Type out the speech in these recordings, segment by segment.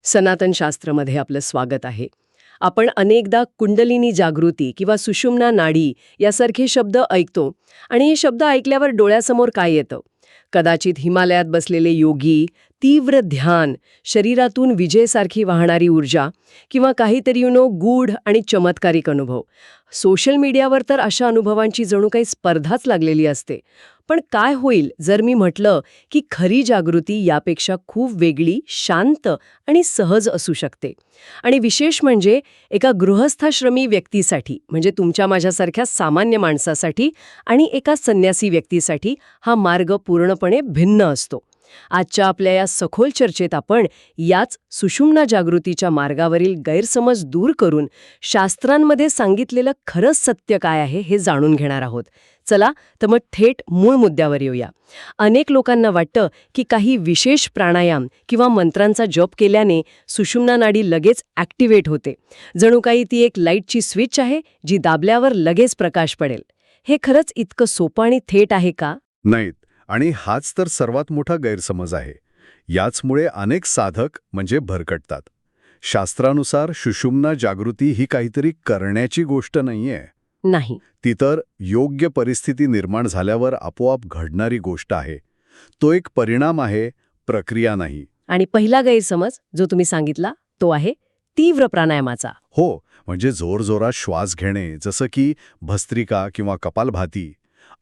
सनातन शास्त्रमध्ये आपलं स्वागत आहे. आपण अनेकदा कुंडलिनी जागृती किंवा सुषुम्ना नाडी यासारखे शब्द ऐकतो आणि हे शब्द ऐकल्यावर डोळ्यासमोर काय येतं? कदाचित हिमालयात बसलेले योगी, तीव्र ध्यान, शरीरातून विजेसारखी वाहणारी ऊर्जा किंवा काहीतरी गूढ आणि चमत्कारिक अनुभव. सोशल मीडियावर तर अशा अनुभवांची जणू काही स्पर्धाच लागलेली असते. पण काय होईल जर मी म्हटलं की खरी जागृती यापेक्षा खूप वेगळी, शांत आणि सहज असू शकते? आणि विशेष म्हणजे एका गृहस्थाश्रमी व्यक्तीसाठी, म्हणजे तुमच्या माझ्यासारख्या सामान्य माणसासाठी आणि एका संन्यासी व्यक्तीसाठी हा मार्ग पूर्णपणे भिन्न असतो. आजच्या आपल्या या सखोल चर्चेत आपण याच सुषुम्ना जागृतीच्या मार्गावरील गैरसमज दूर करून शास्त्रांमध्ये सांगितलेलं खरंच सत्य काय आहे हे जाणून घेणार आहोत. चला तर मग थेट मूळ मुद्द्यावर येऊया. अनेक लोकांना वाटतं की काही विशेष प्राणायाम किंवा मंत्रांचा जप केल्याने सुषुम्ना नाडी लगेच ॲक्टिव्हेट होते. जणू काही ती एक लाईटची स्विच आहे जी दाबल्यावर लगेच प्रकाश पडेल. हे खरंच इतकं सोपं आणि थेट आहे का? नाहीत. आणि हाच तर सर्वात मोठा गैरसमज आहे. याचमुळे अनेक साधक म्हणजे भरकटतात. शास्त्रानुसार सुषुम्ना जागृती ही काहीतरी करण्याची गोष्ट नाहीये. नाही. ती तर योग्य परिस्थिती निर्माण झाल्यावर आपोआप घडणारी गोष्ट आहे. तो एक परिणाम आहे, प्रक्रिया नाही. आणि पहिला गैरसमज जो तुम्ही सांगितला तो आहे तीव्र प्राणायामाचा. हो, म्हणजे जोरजोरात श्वास घेणे, जसं की भस्त्रिका किंवा कपालभाती.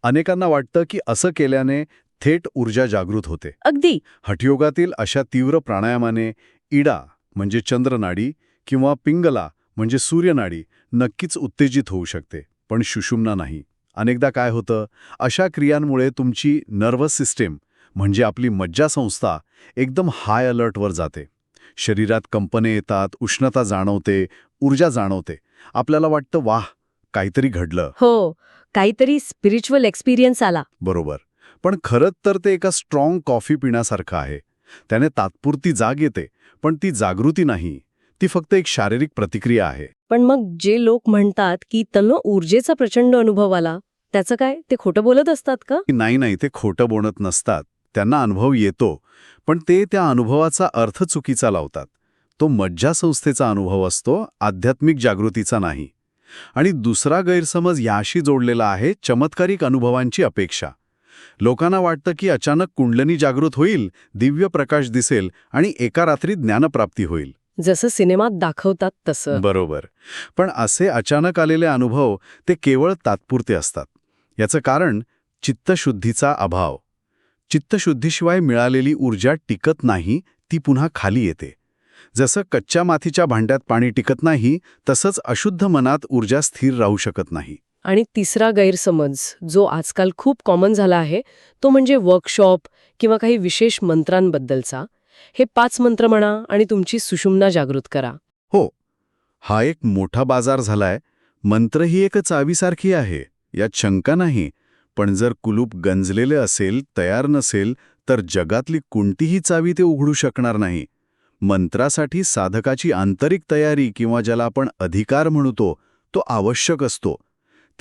अनेकांना वाटतं की असं केल्याने थेट ऊर्जा जागृत होते. अगदी. हठयोगातील अशा तीव्र प्राणायामाने इडा म्हणजे चंद्रनाडी किंवा पिंगला म्हणजे सूर्यनाडी नक्कीच उत्तेजित होऊ शकते, पण सुषुम्ना नाही. अनेकदा काय होतं, अशा क्रियांमुळे तुमची नर्व्हस सिस्टीम म्हणजे आपली मज्जासंस्था एकदम हाय अलर्टवर जाते. शरीरात कंपने येतात, उष्णता जाणवते, ऊर्जा जाणवते. आपल्याला वाटतं वाह, काहीतरी घडलं. हो, काहीतरी स्पिरिच्युअल एक्सपिरियन्स आला. बरोबर. पण खरंच तर ते एका स्ट्रॉंग कॉफी पिण्यासारखं आहे. त्याने तात्पुरती जाग येते, पण ती जागृती नाही. ती फक्त एक शारीरिक प्रतिक्रिया आहे. पण मग जे लोक म्हणतात की त्यांना ऊर्जेचा प्रचंड अनुभव आला, त्याचं काय? ते खोटं बोलत असतात का? नाही, ते खोटं बोलत नसतात. त्यांना अनुभव येतो, पण ते त्या अनुभवाचा अर्थ चुकीचा लावतात. तो मज्जासंस्थेचा अनुभव असतो, आध्यात्मिक जागृतीचा नाही. आणि दुसरा गैरसमज याशी जोडलेला आहे चमत्कारिक अनुभवांची अपेक्षा. लोकांना वाटतं की अचानक कुंडलिनी जागृत होईल, दिव्य प्रकाश दिसेल आणि एका रात्री ज्ञानप्राप्ती होईल. जसं सिनेमात दाखवतात तसं. बरोबर. पण असे अचानक आलेले अनुभव ते केवळ तात्पुरते असतात. याचं कारण चित्तशुद्धीचा अभाव. चित्तशुद्धीशिवाय मिळालेली ऊर्जा टिकत नाही, ती पुन्हा खाली येते. जसं कच्च्या मातीच्या भांड्यात पाणी टिकत नाही, तसंच अशुद्ध मनात ऊर्जा स्थिर राहू शकत नाही. आणि तिसरा गैरसमज जो आजकाल खूप कॉमन झाला आहे तो म्हणजे वर्कशॉप किंवा काही विशेष मंत्रांबद्दलचा. हे 5 मंत्र म्हणा आणि तुमची सुषुम्ना जागृत करा. हो, हा एक मोठा बाजार झालाय. मंत्र ही एक चावीसारखी आहे, यात शंका नाही. पण जर कुलूप गंजलेले असेल, तयार नसेल, तर जगातली कोणतीही चावी ते उघडू शकणार नाही. मंत्रासाठी साधकाची आंतरिक तयारी किंवा ज्याला आपण अधिकार म्हणतो तो आवश्यक असतो.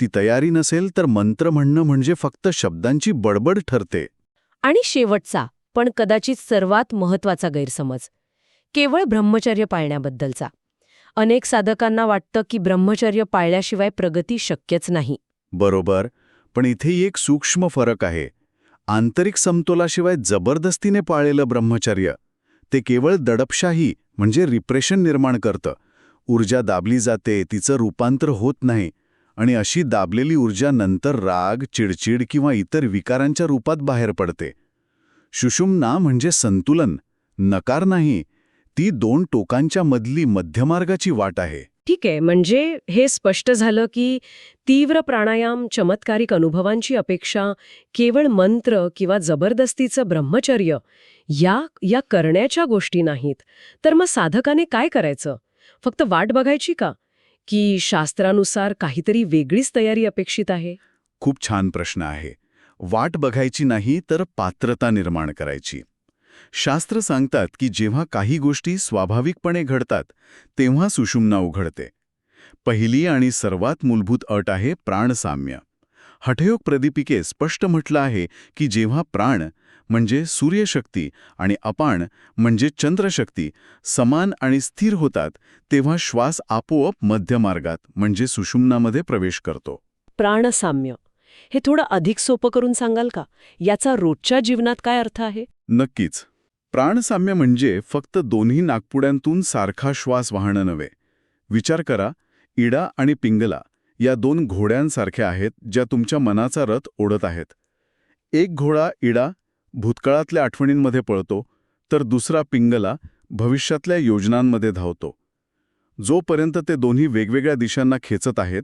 ती तयारी नसेल तर मंत्र म्हणणं म्हणजे फक्त शब्दांची बडबड ठरते. आणि शेवटचा पण कदाचित सर्वात महत्वाचा गैरसमज केवळ ब्रह्मचर्य पाळण्याबद्दलचा. अनेक साधकांना वाटतं की ब्रह्मचर्य पाळल्याशिवाय प्रगती शक्यच नाही. बरोबर. पण इथेही एक सूक्ष्म फरक आहे. आंतरिक समतोलाशिवाय जबरदस्तीने पाळलेलं ब्रह्मचर्य ते केवळ दडपशाही म्हणजे रिप्रेशन निर्माण करतं. ऊर्जा दाबली जाते, तिचं रूपांतर होत नाही. आणि अशी दाबलेली ऊर्जा नंतर राग, चिडचिड किंवा इतर विकारांच्या रूपात बाहेर पडते. सुषुम्ना म्हणजे संतुलन, नकार नाही. ती 2 टोकांच्या मधली मध्यमार्गाची वाट आहे. ठीक आहे, म्हणजे हे स्पष्ट झालं की तीव्र प्राणायाम, चमत्कारिक अनुभवांची अपेक्षा, केवळ मंत्र किंवा जबरदस्तीचं ब्रह्मचर्य या करण्याच्या गोष्टी नाहीत. तर मग साधकाने काय करायचं? फक्त वाट बघायची का? की शास्त्रानुसार काहीतरी वेगळीच तयारी अपेक्षित आहे? खूप छान प्रश्न आहे. वाट बघायची नाही तर पात्रता निर्माण करायची. शास्त्र सांगतात की जेव्हा काही गोष्टी स्वाभाविकपणे घडतात तेव्हा सुषुम्ना उघडते. पहिली आणि सर्वात मूलभूत अट आहे प्राणसाम्य. हठयोग प्रदीपिके स्पष्ट म्हटलं आहे की जेव्हा प्राण म्हणजे सूर्यशक्ती आणि अपान म्हणजे चंद्रशक्ती समान आणि स्थिर होतात, तेव्हा श्वास आपोआप मध्यमार्गात म्हणजे सुषुम्नामध्ये प्रवेश करतो. प्राणसाम्य हे थोडं अधिक सोपं करून सांगाल का? याचा रोजच्या जीवनात काय अर्थ आहे? नक्कीच. प्राणसाम्य म्हणजे फक्त दोन्ही नाकपुड्यांतून सारखा श्वास वाहणं नव्हे. विचार करा, इडा आणि पिंगला या दोन घोड्यांसारख्या आहेत ज्या तुमच्या मनाचा रथ ओढत आहेत. एक घोडा इडा भूतकाळातल्या आठवणींमध्ये पळतो, तर दुसरा पिंगला भविष्यातल्या योजनांमध्ये धावतो. जोपर्यंत ते दोन्ही वेगवेगळ्या दिशांना खेचत आहेत,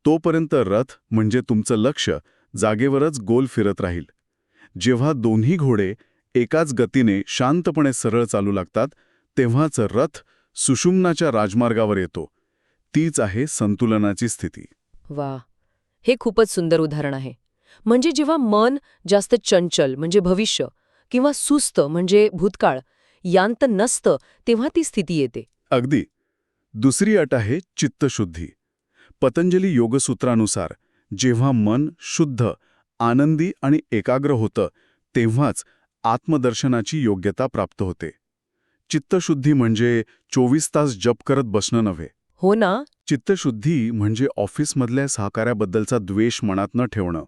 तोपर्यंत रथ म्हणजे तुमचं लक्ष जागेवरच गोल फिरत राहील. जेव्हा दोन्ही घोडे एकाच गतीने शांतपणे सरळ चालू लागतात, तेव्हाच रथ सुषुम्नाच्या राजमार्गावर येतो. तीच आहे संतुलनाची स्थिती. वा, हे खूपच सुंदर उदाहरण आहे. म्हणजे जेव्हा मन जास्त चंचल म्हणजे भविष्य किंवा सुस्त म्हणजे भूतकाळ यांत नसतं, तेव्हा ती स्थिती येते. अगदी. दुसरी अट आहे चित्तशुद्धी. पतंजली योगसूत्रानुसार जेव्हा मन शुद्ध, आनंदी आणि एकाग्र होतं, तेव्हाच आत्मदर्शनाची योग्यता प्राप्त होते. चित्तशुद्धी म्हणजे 24 तास जप करत बसणं नव्हे. हो ना? चित्तशुद्धी म्हणजे ऑफिसमधल्या सहकाऱ्याबद्दलचा द्वेष मनात न ठेवणं,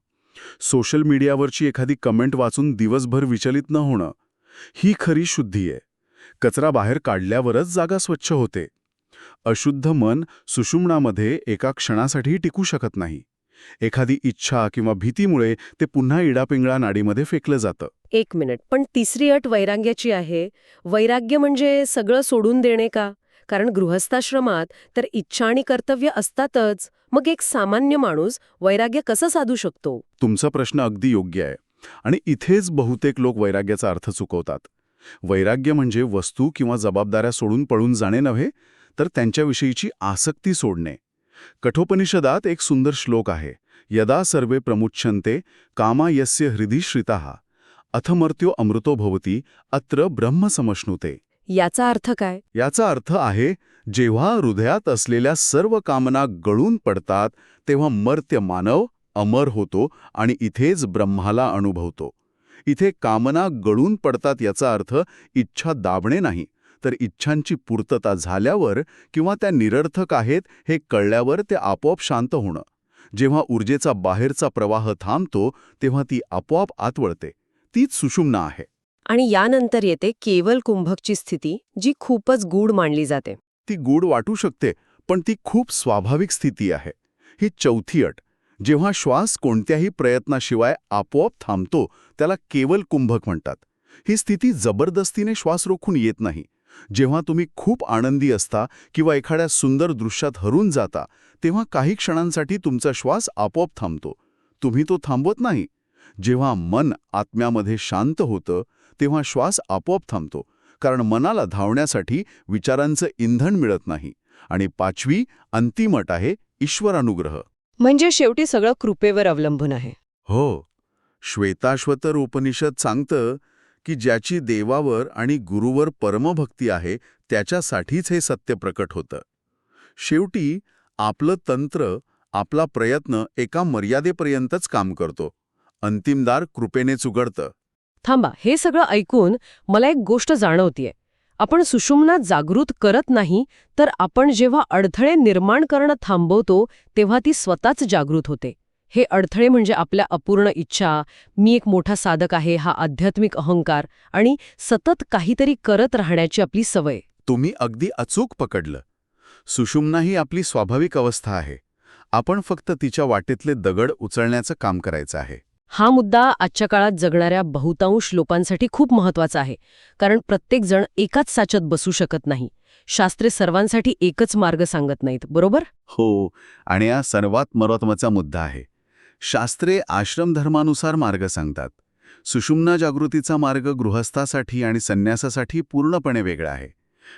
सोशल मीडियावरची एखादी कमेंट वाचून दिवसभर विचलित न होणं. ही खरी शुद्धी आहे. कचरा बाहेर काढल्यावरच जागा स्वच्छ होते. अशुद्ध मन सुषुम्नामध्ये एका क्षणासाठीही टिकू शकत नाही. एखादी इच्छा किंवा भीतीमुळे ते पुन्हा इडापिंगळा नाडीमध्ये फेकलं जातं. एक मिनिट, पण तिसरी अट वैराग्याची आहे. वैराग्य म्हणजे सगळं सोडून देणे का? कारण गृहस्थाश्रमात तर इच्छा आणि कर्तव्य असतातच. मग एक सामान्य माणूस वैराग्य कसं साधू शकतो? तुमचा प्रश्न अगदी योग्य आहे. आणि इथेच बहुतेक लोक वैराग्याचा अर्थ चुकवतात. वैराग्य म्हणजे वस्तू किंवा जबाबदाऱ्या सोडून पळून जाणे नव्हे, तर त्यांच्याविषयीची आसक्ती सोडणे. कठोपनिषदात एक सुंदर श्लोक आहे. यदा सर्वे प्रमुच्यन्ते कामा यस्य हृदि श्रिताः अथमर्त्यो अमृतो भवति अत्र ब्रह्म समश्नुते. याचा अर्थ काय? याचा अर्थ आहे, जेव्हा हृदयात असलेल्या सर्व कामना गळून पडतात, तेव्हा मर्त्य मानव अमर होतो आणि इथेच ब्रह्माला अनुभवतो. इथे कामना गळून पडतात याचा अर्थ इच्छा दाबणे नाही, तर इच्छांची पूर्तता झाल्यावर किंवा त्या निरर्थक आहेत हे कळल्यावर ते आपोआप शांत होणं. जेव्हा ऊर्जेचा बाहेरचा प्रवाह थांबतो, तेव्हा ती आपोआप आत वळते. तीच सुषुम्ना आहे. आणि यानंतर येते केवल कुंभकची स्थिती, जी खूपच गूढ मानली जाते. ती गूढ वाटू शकते, पण ती खूप स्वाभाविक स्थिती आहे. ही चौथी अट. जेव्हा श्वास कोणत्याही प्रयत्नाशिवाय आपोआप थांबतो, त्याला केवल कुंभक म्हणतात. ही स्थिती जबरदस्तीने श्वास रोखून येत नाही. जेव्हा तुम्ही खूप आनंदी असता किंवा एखाद्या सुंदर दृश्यात हरून जाता, तेव्हा काही क्षणांसाठी तुमचा श्वास आपोआप थांबतो. तुम्ही तो थांबवत नाही. जेव्हा मन आत्म्यामध्ये शांत होतं, तेव्हा श्वास आपोआप थांबतो, कारण मनाला धावण्यासाठी विचारांचं इंधन मिळत नाही. आणि पाचवी अंतिम अट आहे ईश्वरानुग्रह. म्हणजे शेवटी सगळं कृपेवर अवलंबून आहे. हो, श्वेताश्वतर उपनिषद सांगतं की ज्याची देवावर आणि गुरुवर परमभक्ती आहे, त्याच्यासाठीच हे सत्य प्रकट होतं. शेवटी आपलं तंत्र, आपला प्रयत्न एका मर्यादेपर्यंतच काम करतो. अंतिम दार कृपेनेच उघडतं. थांबा, हे सगळं ऐकून मला एक गोष्ट जाणवतीये. आपण सुषुम्ना जागृत करत नाही, तर आपण जेव्हा अडथळे निर्माण करणं थांबवतो, तेव्हा ती स्वतःच जागृत होते. हे अडथळे म्हणजे आपल्या अपूर्ण इच्छा, मी एक मोठा साधक आहे हा आध्यात्मिक अहंकार आणि सतत काहीतरी करत राहण्याची आपली सवय. तुम्ही अगदी अचूक पकडलं. सुषुम्ना ही आपली स्वाभाविक अवस्था आहे. आपण फक्त तिच्या वाटेतले दगड उचलण्याचं काम करायचं आहे. हा मुद्दा आजच्या काळात जगणाऱ्या बहुतांश लोकांसाठी खूप महत्वाचा आहे, कारण प्रत्येक जण एकाच साच्यात बसू शकत नाही. शास्त्रे सर्वांसाठी एकच मार्ग सांगत नाहीत, बरोबर? हो, आणि हा सर्वात महत्त्वाचा मुद्दा आहे. शास्त्रे आश्रमधर्मानुसार मार्ग सांगतात. सुषुम्ना जागृतीचा मार्ग गृहस्थासाठी आणि संन्यासासाठी पूर्णपणे वेगळा आहे.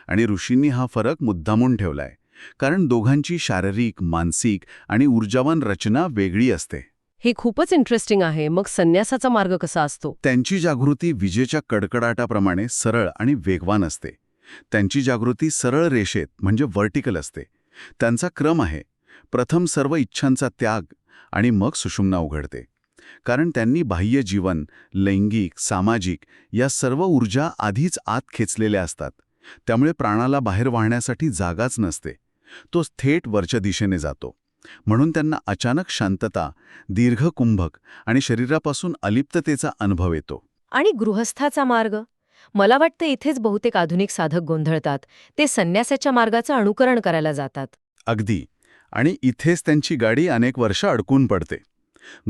आणि ऋषींनी हा फरक मुद्दामून ठेवलाय, कारण दोघांची शारीरिक, मानसिक आणि ऊर्जावान रचना वेगळी असते. हे खूपच इंटरेस्टिंग आहे. मग संन्यासाचा मार्ग कसा असतो? त्यांची जागृती विजेच्या कडकडाटाप्रमाणे सरळ आणि वेगवान असते. त्यांची जागृती सरळ रेषेत म्हणजे व्हर्टिकल असते. त्यांचा क्रम आहे, प्रथम सर्व इच्छांचा त्याग आणि मग सुषुम्ना उघडते. कारण त्यांनी बाह्य जीवन, लैंगिक, सामाजिक या सर्व ऊर्जा आधीच आत खेचलेल्या असतात. त्यामुळे प्राणाला बाहेर वाहण्यासाठी जागाच नसते. तो थेट वरच्या दिशेने जातो. म्हणून त्यांना अचानक शांतता, दीर्घ कुंभक आणि शरीरापासून अलिप्ततेचा अनुभव येतो. आणि गृहस्थाचा मार्ग? मला वाटतं इथेच बहुतेक आधुनिक साधक गोंधळतात. ते संन्यासाच्या मार्गाचं अनुकरण करायला जातात. अगदी. आणि इथेच त्यांची गाडी अनेक वर्ष अडकून पडते.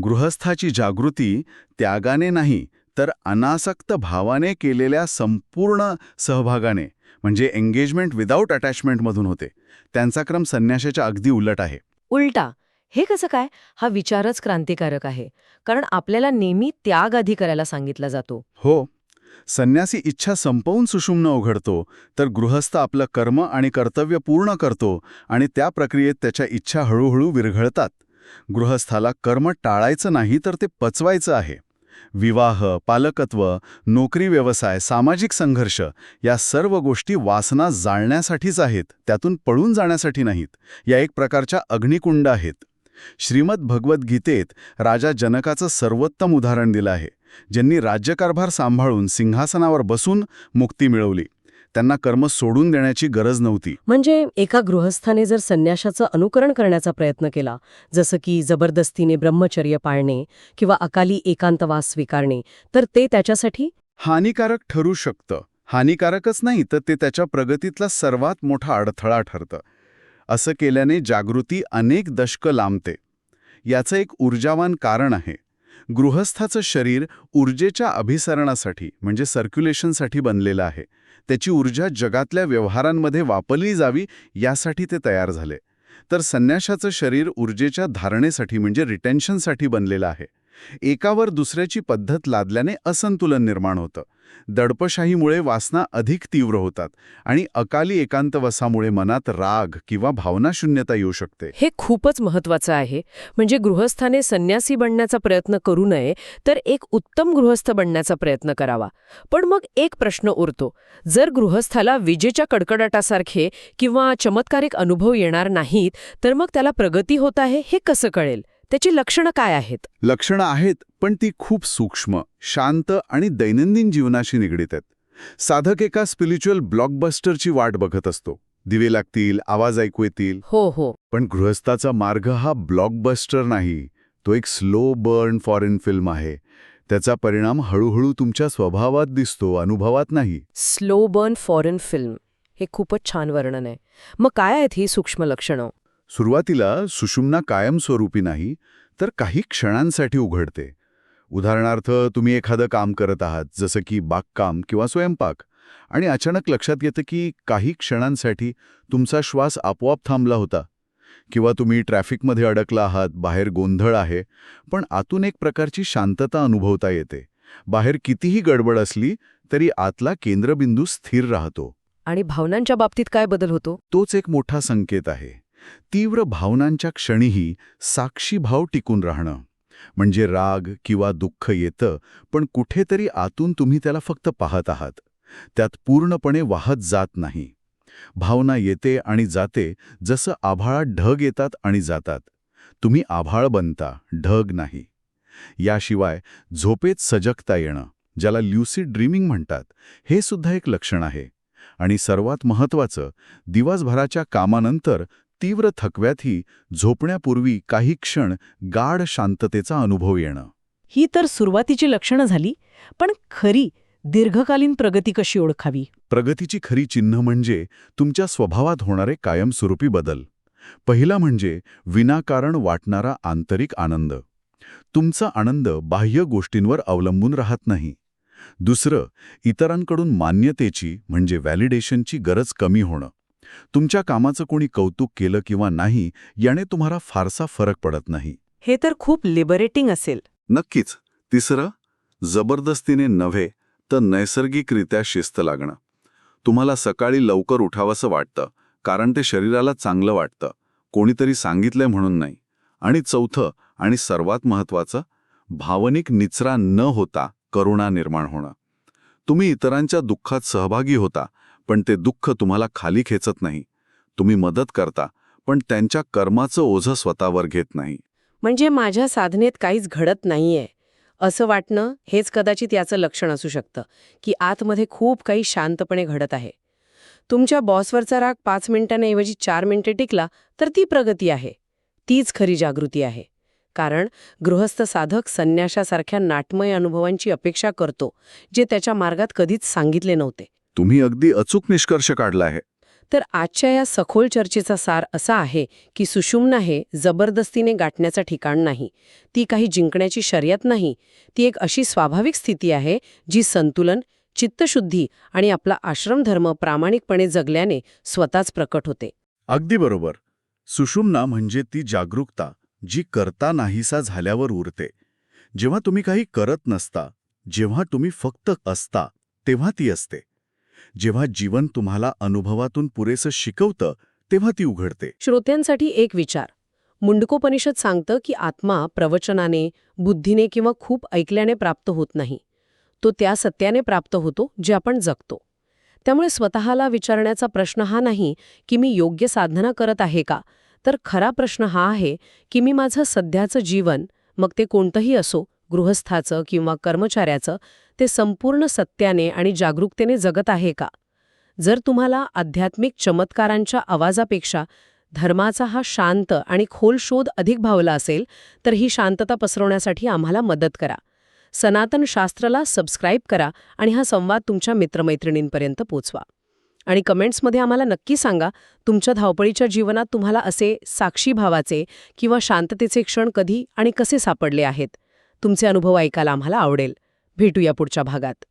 गृहस्थाची जागृती त्यागाने नाही, तर अनासक्त भावाने केलेल्या संपूर्ण सहभागाने, म्हणजे एंगेजमेंट विदाऊट अटॅचमेंटमधून होते. त्यांचा क्रम संन्यासाच्या अगदी उलट आहे. उलटा? हे कसं काय? हा विचारच क्रांतिकारक आहे. कारण आपल्याला नेहमी त्याग आधी करायला सांगितला जातो. हो. संन्यासी इच्छा संपवून सुषुम्न उघडतो, तर गृहस्थ आपलं कर्म आणि कर्तव्य पूर्ण करतो आणि त्या प्रक्रियेत त्याच्या इच्छा हळूहळू विरघळतात. गृहस्थाला कर्म टाळायचं नाही, तर ते पचवायचं आहे. विवाह, पालकत्व, नोकरी, व्यवसाय, सामाजिक संघर्ष या सर्व गोष्टी वासना जाळण्यासाठीच आहेत, त्यातून पळून जाण्यासाठी नाहीत. या एक प्रकारच्या अग्निकुंड आहेत. श्रीमद भगवद्गीतेत राजा जनकाचं सर्वोत्तम उदाहरण दिलं आहे, ज्यांनी राज्यकारभार सांभाळून सिंहासनावर बसून मुक्ती मिळवली. त्यांना कर्म सोडून देण्याची गरज नव्हती. म्हणजे एका गृहस्थाने जर संन्याशाचं अनुकरण करण्याचा प्रयत्न केला, जसं की जबरदस्तीने ब्रह्मचर्य पाळणे किंवा अकाली एकांतवास स्वीकारणे, तर ते त्याच्यासाठी हानिकारक ठरू शकतं. हानिकारकच नाही, तर ते त्याच्या प्रगतीतला सर्वात मोठा अडथळा ठरतं. असं केल्याने जागृती अनेक दशकं लांबते. याचं एक ऊर्जावान कारण आहे. गृहस्थाचं शरीर ऊर्जेच्या अभिसरणासाठी, म्हणजे सर्क्युलेशनसाठी बनलेलं आहे. त्याची ऊर्जा जगातल्या व्यवहारांमध्ये वापरली जावी यासाठी ते तयार झाले. तर संन्याशाचं शरीर ऊर्जेच्या धारणेसाठी, म्हणजे रिटेन्शनसाठी बनलेलं आहे. एकावर दुसऱ्याची पद्धत लादल्याने असंतुलन निर्माण होतं. दडपशाहीमुळे वासना अधिक तीव्र होतात आणि अकाली एकांतवासामुळे मनात राग किंवा भावनाशून्यता येऊ शकते. हे खूपच महत्वाचं आहे. म्हणजे गृहस्थाने संन्यासी बनण्याचा प्रयत्न करू नये, तर एक उत्तम गृहस्थ बनण्याचा प्रयत्न करावा. पण मग एक प्रश्न उरतो. जर गृहस्थाला विजेच्या कडकडाटासारखे किंवा चमत्कारिक अनुभव येणार नाहीत, तर मग त्याला प्रगती होत आहे हे कसं कळेल? त्याची लक्षणं काय आहेत? लक्षणं आहेत, पण ती खूप सूक्ष्म, शांत आणि दैनंदिन जीवनाशी निगडीत आहेत. साधक एका स्पिरिच्युअल ब्लॉकबस्टरची वाट बघत असतो. दिवे लागतील, आवाज ऐकू येतील. हो. पण गृहस्थाचा मार्ग हा ब्लॉकबस्टर नाही. तो एक स्लो बर्न फॉरेन फिल्म आहे. त्याचा परिणाम हळूहळू तुमच्या स्वभावात दिसतो, अनुभवात नाही. स्लो बर्न फॉरेन फिल्म, हे खूपच छान वर्णन आहे. मग काय आहेत ही सूक्ष्म लक्षणं? सुरुवातीला सुषुम्ना कायमस्वरूपी नाही, तर काही क्षणांसाठी उघडते. उदाहरणार्थ, तुम्ही एखादं काम करत आहात, जसं की बागकाम किंवा स्वयंपाक, आणि अचानक लक्षात येतं की काही क्षणांसाठी तुमचा श्वास आपोआप थांबला होता. किंवा तुम्ही ट्रॅफिकमध्ये अडकला आहात, बाहेर गोंधळ आहे, पण आतून एक प्रकारची शांतता अनुभवता येते. बाहेर कितीही गडबड असली तरी आतला केंद्रबिंदू स्थिर राहतो. आणि भावनांच्या बाबतीत काय बदल होतो? तोच एक मोठा संकेत आहे. तीव्र भावनांच्या क्षणीही साक्षी भाव टिकून राहणं. म्हणजे राग किंवा दुःख येतं, पण कुठेतरी आतून तुम्ही त्याला फक्त पाहत आहात. त्यात पूर्णपणे वाहत जात नाही. भावना येते आणि जाते, जसं आभाळात ढग येतात आणि जातात. तुम्ही आभाळ बनता, ढग नाही. याशिवाय झोपेत सजगता येणं, ज्याला ल्युसिड ड्रीमिंग म्हणतात, हे सुद्धा एक लक्षण आहे. आणि सर्वात महत्त्वाचं, दिवसभराच्या कामानंतर तीव्र थकव्यातही झोपण्यापूर्वी काही क्षण गाढ शांततेचा अनुभव येणं. ही तर सुरुवातीची लक्षणं झाली, पण खरी दीर्घकालीन प्रगती कशी ओळखावी? प्रगतीची खरी चिन्ह म्हणजे तुमच्या स्वभावात होणारे कायमस्वरूपी बदल. पहिला म्हणजे विनाकारण वाटणारा आंतरिक आनंद. तुमचा आनंद बाह्य गोष्टींवर अवलंबून राहत नाही. दुसरं, इतरांकडून मान्यतेची, म्हणजे व्हॅलिडेशनची गरज कमी होणं. तुमच्या कामाचं कोणी कौतुक केलं किंवा नाही, याने तुम्हाला फारसा फरक पडत नाही. हे तर खूप लिबरेटिंग असेल. नक्कीच. तिसरं, जबरदस्तीने नव्हे तर नैसर्गिकरित्या शिस्त लागणं. तुम्हाला सकाळी लवकर उठावंसं वाटतं, कारण ते शरीराला चांगलं वाटतं, कोणीतरी सांगितलंय म्हणून नाही. आणि चौथं आणि सर्वात महत्त्वाचं, भावनिक निचरा न होता करुणा निर्माण होणं. तुम्ही इतरांच्या दुःखात सहभागी होता, पण ते दुःख तुम्हाला खाली खेचत नाही. तुम्ही मदत करता, पण त्यांच्या कर्माचं ओझं स्वतःवर घेत नाही. म्हणजे माझ्या साधनेत काहीच घडत नाहीये असं वाटणं हेच कदाचित याचं लक्षण असू शकतं की आतमध्ये खूप काही शांतपणे घडत आहे. तुमच्या बॉसवरचा राग 5 मिनिटांऐवजी 4 मिनिटे टिकला तर ती प्रगती आहे. तीच खरी जागृती आहे. कारण गृहस्थ साधक संन्याशासारख्या नाटमय अनुभवांची अपेक्षा करतो जे त्याच्या मार्गात कधीच सांगितले नव्हते. तुम्ही अगदी अचूक निष्कर्ष काढला आहे. तर आजच्या या सखोल चर्चेचा सार असा आहे की सुषुम्ना हे जबरदस्तीने गाठण्याचं ठिकाण नाही. ती काही जिंकण्याची शर्यत नाही. ती एक अशी स्वाभाविक स्थिती आहे जी संतुलन, चित्तशुद्धी आणि आपला आश्रमधर्म प्रामाणिकपणे जगल्याने स्वतःच प्रकट होते. अगदी बरोबर. सुषुम्ना म्हणजे ती जागरूकता जी करता नाहीसा झाल्यावर उरते. जेव्हा तुम्ही काही करत नसता, जेव्हा तुम्ही फक्त असता, तेव्हा ती असते. जेव्हा जीवन तुम्हाला अनुभवातून पुरेसं शिकवतं तेव्हा ती उघडते. श्रोत्यांसाठी एक विचार. मुंडकोपनिषद सांगतं की आत्मा प्रवचनाने, बुद्धीने किंवा खूप ऐकल्याने प्राप्त होत नाही. तो त्या सत्याने प्राप्त होतो जे आपण जगतो. त्यामुळे स्वतःला विचारण्याचा प्रश्न हा नाही की मी योग्य साधना करत आहे का, तर खरा प्रश्न हा आहे की मी माझं सध्याचं जीवन, मग ते कोणतंही असो, गृहस्थाचं किंवा कर्मचाऱ्याचं, ते संपूर्ण सत्याने आणि जागरूकतेने जगत आहे का. जर तुम्हाला आध्यात्मिक चमत्कारांच्या आवाजापेक्षा धर्माचा हा शांत आणि खोल शोध अधिक भावला असेल तर ही शांतता पसरवण्यासाठी आम्हाला मदत करा. सनातन शास्त्रला सबस्क्राईब करा आणि हा संवाद तुमच्या मित्रमैत्रिणींपर्यंत पोचवा. आणि कमेंट्समध्ये आम्हाला नक्की सांगा तुमच्या धावपळीच्या जीवनात तुम्हाला असे साक्षी भावाचे किंवा शांततेचे क्षण कधी आणि कसे सापडले आहेत. तुमचे अनुभव ऐकायला आम्हाला आवडेल. भेटूया पुढच्या भागात.